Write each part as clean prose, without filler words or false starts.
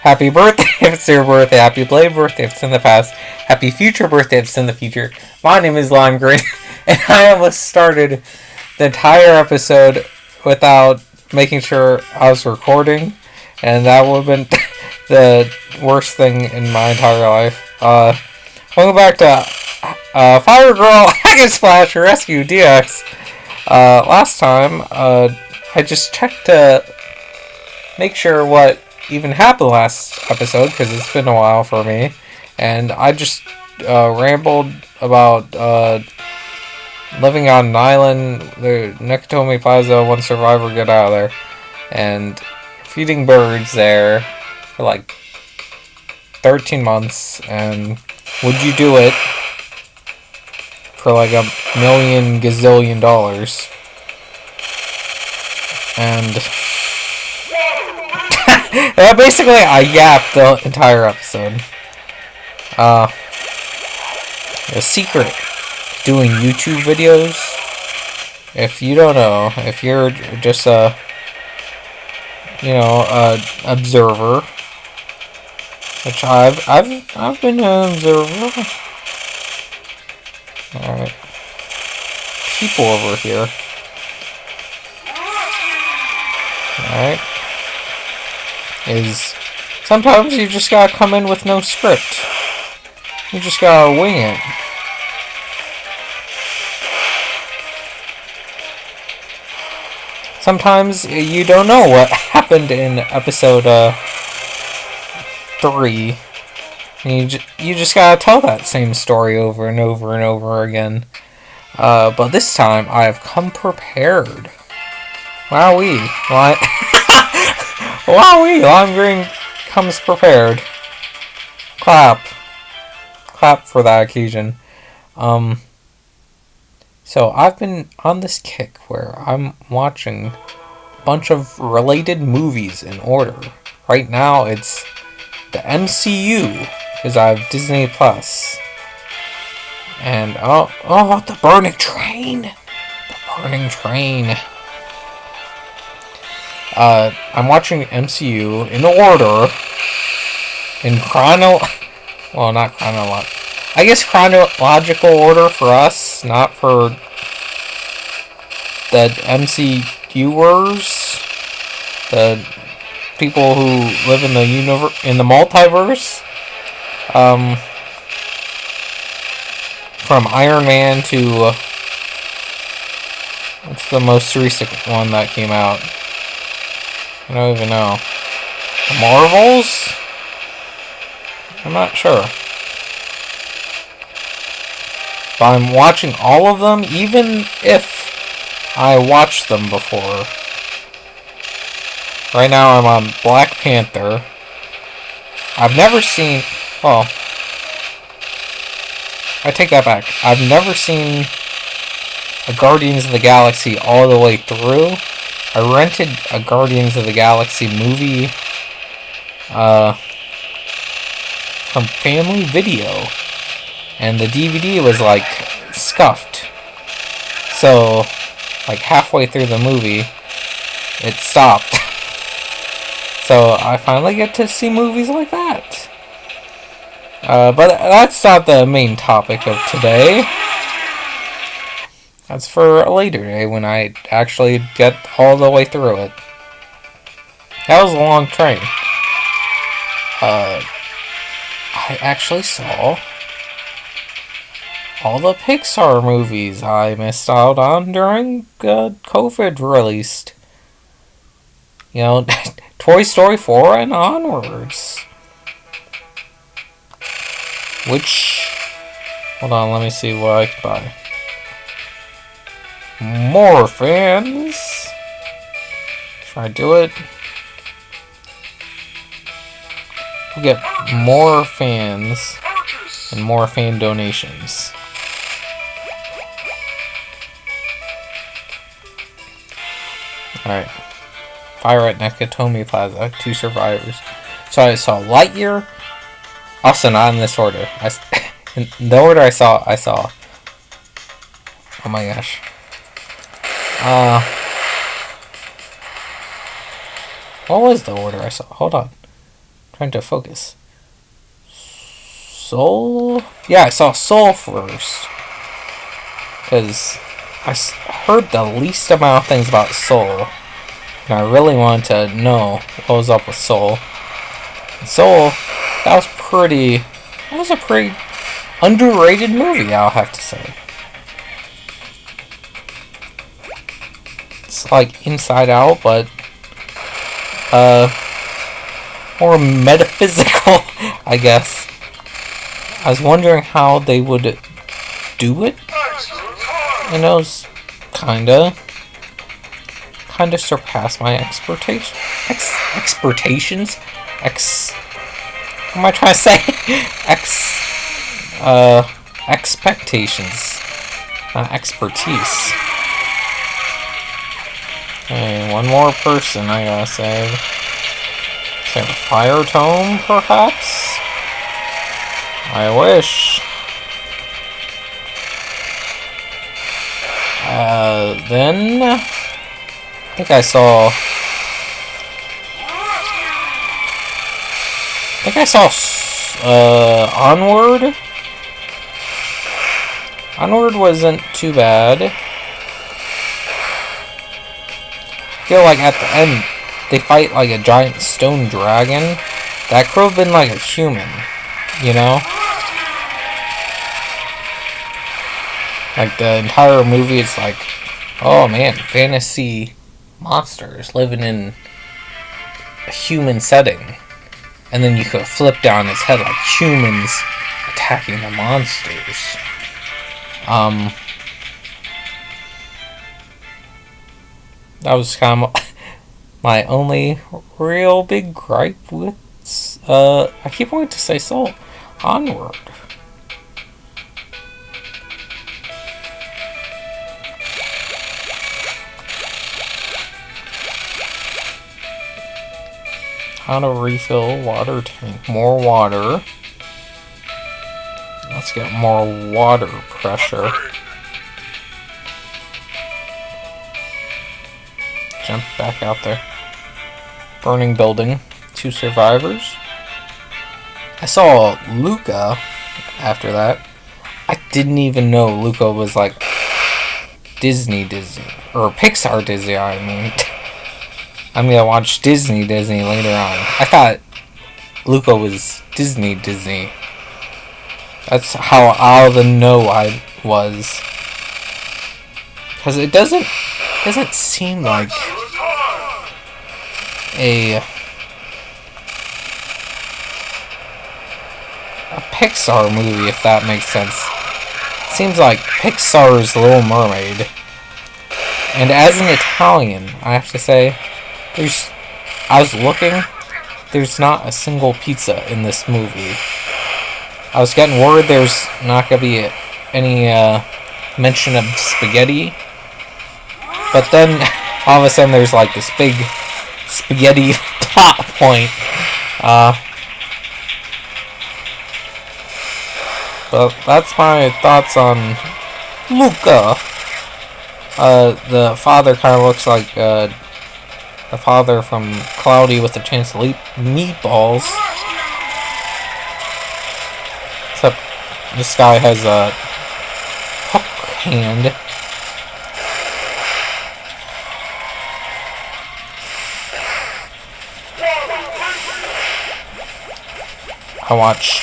Happy birthday if it's your birthday. Happy belated birthday if it's in the past. Happy future birthday if it's in the future. My name is Lime Green, and I almost started the entire episode without making sure I was recording, and that would have been the worst thing in my entire life. Welcome back to Firegirl Hack and Slash Rescue DX. Last time, I just checked to make sure what even happened last episode, because it's been a while for me, and I just rambled about living on an island, the Nakatomi Plaza, one survivor get out of there, and feeding birds there for like 13 months, and would you do it for like $1 million gazillion dollars? And basically I yapped the entire episode. The secret doing YouTube videos, if you don't know, if you're just a observer, which I've been an observer. Alright. People over here. Alright. Is sometimes you just gotta come in with no script. You just gotta wing it. Sometimes you don't know what happened in episode 3. And you just gotta tell that same story over and over and over again. But this time I have come prepared. Wowee. Wowee. Lime Green comes prepared. Clap. Clap for that occasion. So I've been on this kick where I'm watching a bunch of related movies in order. Right now it's the MCU, because I have Disney Plus. And the burning train. The burning train. I'm watching MCU in order, in not chronological. I guess chronological order for us, not for the MCUers, the people who live in the multiverse. From Iron Man to what's the most recent one that came out? I don't even know. The Marvels? I'm not sure. But I'm watching all of them, even if I watched them before. Right now I'm on Black Panther. I've never seen... Well, I take that back. I've never seen a Guardians of the Galaxy all the way through. I rented a Guardians of the Galaxy movie from Family Video, and the DVD was like scuffed. So, like halfway through the movie, it stopped. So I finally get to see movies like that. But that's not the main topic of today. That's for a later day when I actually get all the way through it. That was a long train. I actually saw all the Pixar movies I missed out on during COVID released. You know, Toy Story 4 and onwards. Hold on, let me see what I can buy. More fans. Should I do it? We'll get more fans and more fan donations. Alright. Fire at Nakatomi Plaza. 2 survivors. So I saw Lightyear. Also not in this order. In the order I saw. Oh my gosh. What was the order I saw? Hold on. Trying to focus. Soul? Yeah, I saw Soul first. Because I heard the least amount of things about Soul. And I really wanted to know what was up with Soul. And Soul, that was a pretty underrated movie, I'll have to say. It's like Inside Out, but more metaphysical, I guess. I was wondering how they would do it. And it was kinda surpassed my expectations. What am I trying to say? Expectations, not expertise. Okay, one more person I gotta save. Save a fire tome, perhaps? I wish. Then I think I saw Onward. Onward wasn't too bad. I feel like at the end they fight like a giant stone dragon. That could have been like a human, you know? Like the entire movie, it's like, oh man, fantasy monsters living in a human setting. And then you could flip down its head like humans attacking the monsters. That was kind of my only real big gripe with, I keep wanting to say Soul. Onward. How to refill water tank. More water. Let's get more water pressure. Jump back out there. Burning building. 2 survivors. I saw Luca after that. I didn't even know Luca was like Disney. Or Pixar Disney, I mean. I'm gonna watch Disney later on. I thought Luca was Disney. That's how out of the know I was. Because it doesn't seem like a Pixar movie, if that makes sense. Seems like Pixar's Little Mermaid. And as an Italian, I have to say, I was looking, there's not a single pizza in this movie. I was getting word there's not going to be any mention of spaghetti. But then, all of a sudden, there's like this big spaghetti plot point. But that's my thoughts on Luca. The father kind of looks like the father from Cloudy with a Chance to Leap Meatballs. Except this guy has a hook hand. I watched...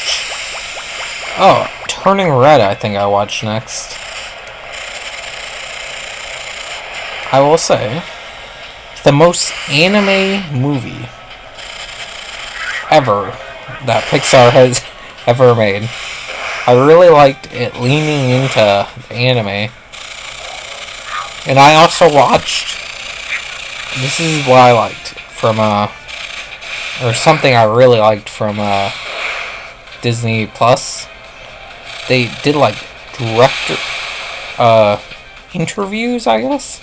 Oh, Turning Red I think I watched next. I will say, the most anime movie ever that Pixar has ever made. I really liked it leaning into the anime. And I also watched, this is what I liked from, or something I really liked from, Disney Plus. They did, like, director, interviews, I guess,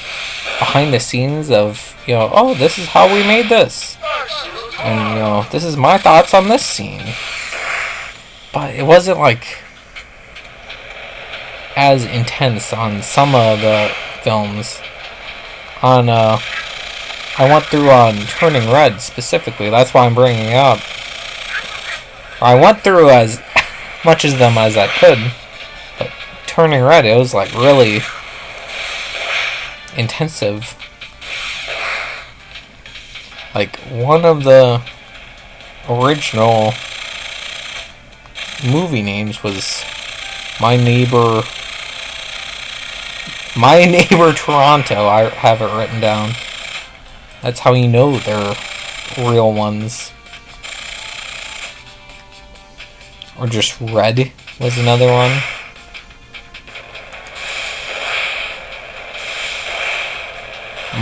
behind the scenes of, you know, oh, this is how we made this. And, you know, this is my thoughts on this scene. But it wasn't, like, as intense on some of the films. On, I went through on Turning Red specifically, that's why I'm bringing it up. I went through as much of them as I could, but Turning Red, it was like really intensive. Like, one of the original movie names was My Neighbor Toronto. I have it written down. That's how you know they're real ones. Or just Red was another one.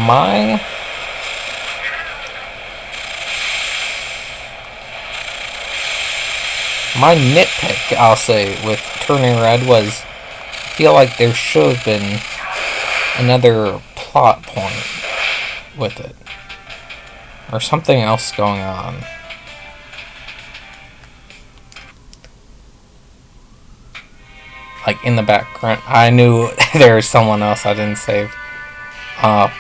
My nitpick, I'll say, with Turning Red was, I feel like there should have been another plot point with it. Or something else going on. Like, in the background. I knew there was someone else I didn't save. I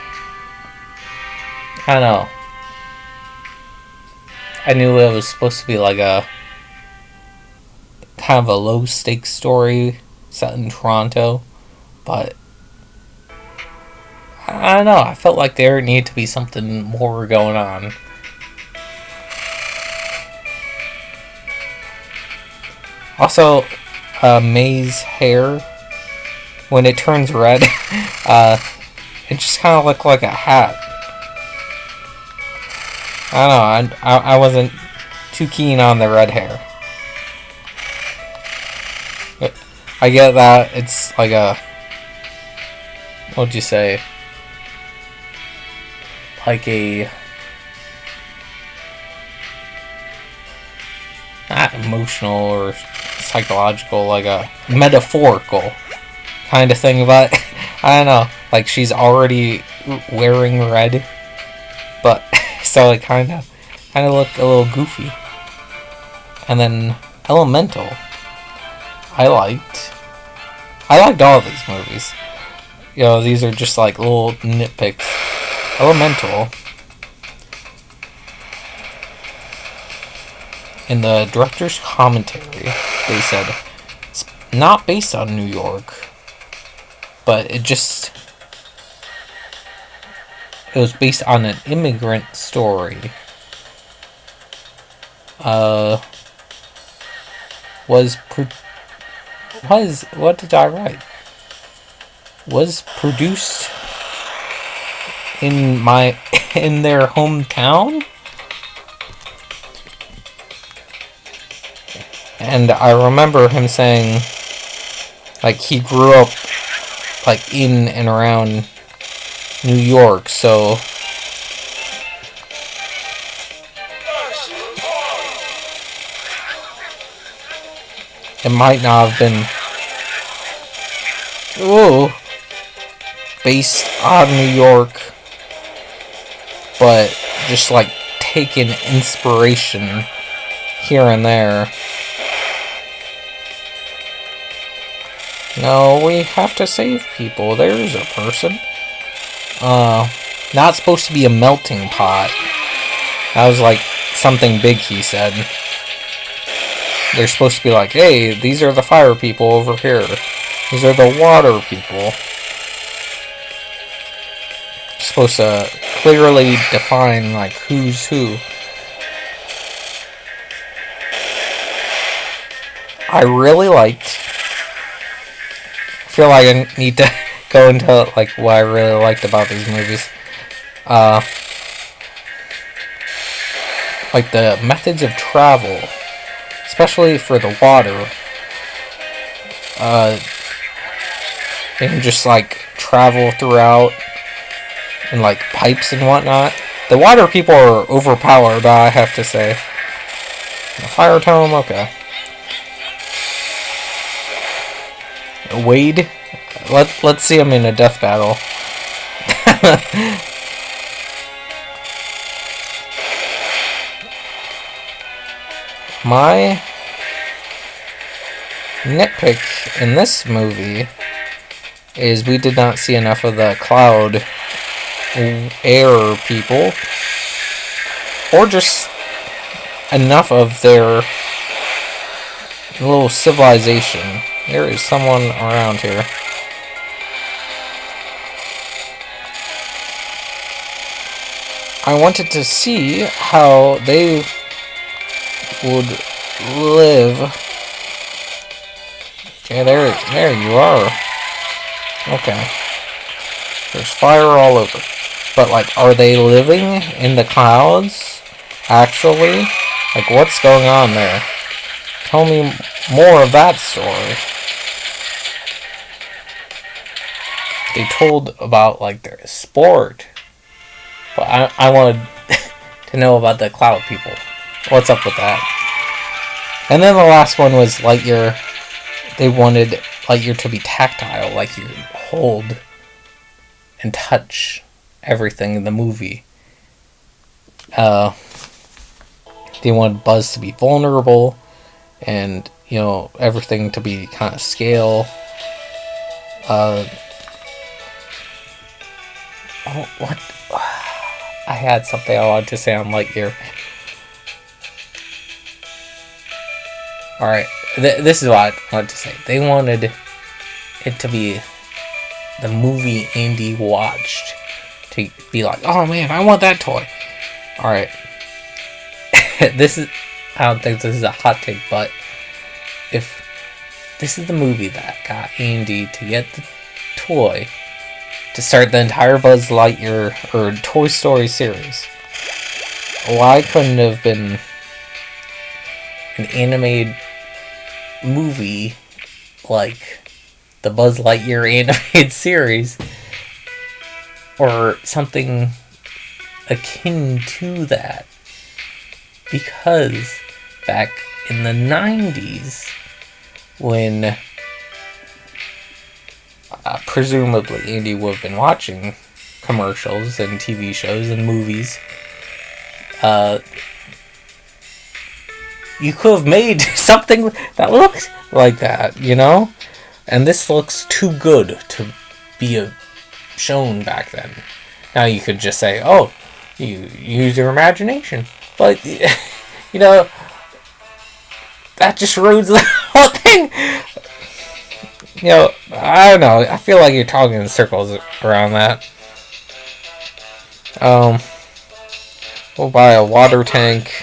don't know. I knew it was supposed to be like a kind of a low stakes story set in Toronto, but I don't know. I felt like there needed to be something more going on. Also, May's hair, when it turns red, it just kind of looked like a hat. I don't know. I wasn't too keen on the red hair. But I get that it's like a, what'd you say? Like a, not emotional or psychological, like a metaphorical kind of thing, but I don't know, like she's already wearing red, but so it kind of looked a little goofy. And then Elemental, I liked all of these movies. You know, these are just like little nitpicks. Elemental, in the director's commentary, they said it's not based on New York, but it was based on an immigrant story. What did I write? Was produced in their hometown? And I remember him saying, like, he grew up, like, in and around New York, so it might not have been based on New York, but just like taking inspiration here and there. No, we have to save people. There's a person. Not supposed to be a melting pot. That was like something big he said. They're supposed to be like, hey, these are the fire people over here. These are the water people. Supposed to clearly define, like, who's who. I really liked... I feel like I need to go into, like, what I really liked about these movies. Like, the methods of travel. Especially for the water. They can just, like, travel throughout in, like, pipes and whatnot. The water people are overpowered, I have to say. The fire tome, okay. Wade, let's see him in a death battle. My nitpick in this movie is we did not see enough of the cloud air people, or just enough of their a little civilization. There is someone around here. I wanted to see how they would live. Okay, there you are. Okay. There's fire all over. But, like, are they living in the clouds? Actually? Like, what's going on there? Tell me more of that story. They told about, like, their sport. But I wanted to know about the cloud people. What's up with that? And then the last one was Lightyear. They wanted Lightyear to be tactile, like you hold and touch everything in the movie. They wanted Buzz to be vulnerable, and everything to be kind of scale. What? I had something I wanted to say on Lightyear. Alright, this is what I wanted to say. They wanted it to be the movie Andy watched. To be like, oh man, I want that toy. Alright. I don't think this is a hot take, but if this is the movie that got Andy to get the toy to start the entire Buzz Lightyear or Toy Story series, why couldn't it have been an animated movie like the Buzz Lightyear animated series or something akin to that? Because back in the 90s, when presumably Andy would have been watching commercials and TV shows and movies, you could have made something that looks like that, And this looks too good to be shown back then. Now you could just say, oh, you use your imagination. But, that just ruins the whole thing. I don't know. I feel like you're talking in circles around that. We'll buy a water tank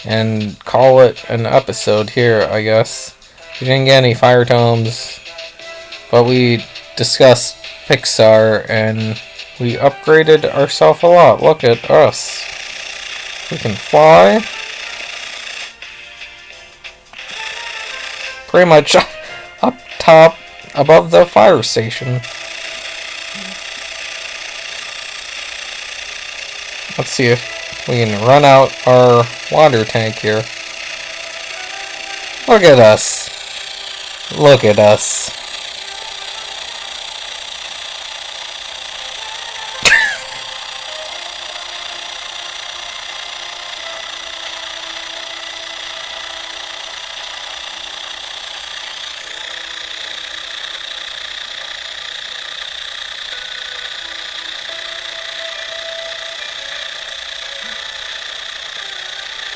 and call it an episode here, I guess. We didn't get any fire tomes, but we discussed Pixar and we upgraded ourselves a lot. Look at us. We can fly. Pretty much up top above the fire station. Let's see if we can run out our water tank here. Look at us. Look at us.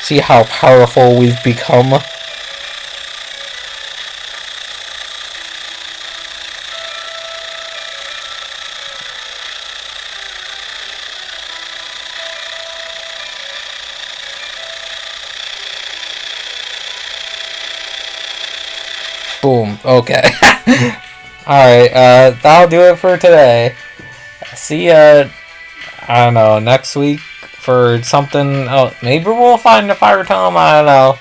See how powerful we've become? Boom. Okay. Alright, that'll do it for today. See ya, I don't know, next week for something else. Maybe we'll find a fire tome, I don't know.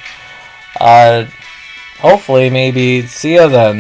Hopefully, maybe. See ya then.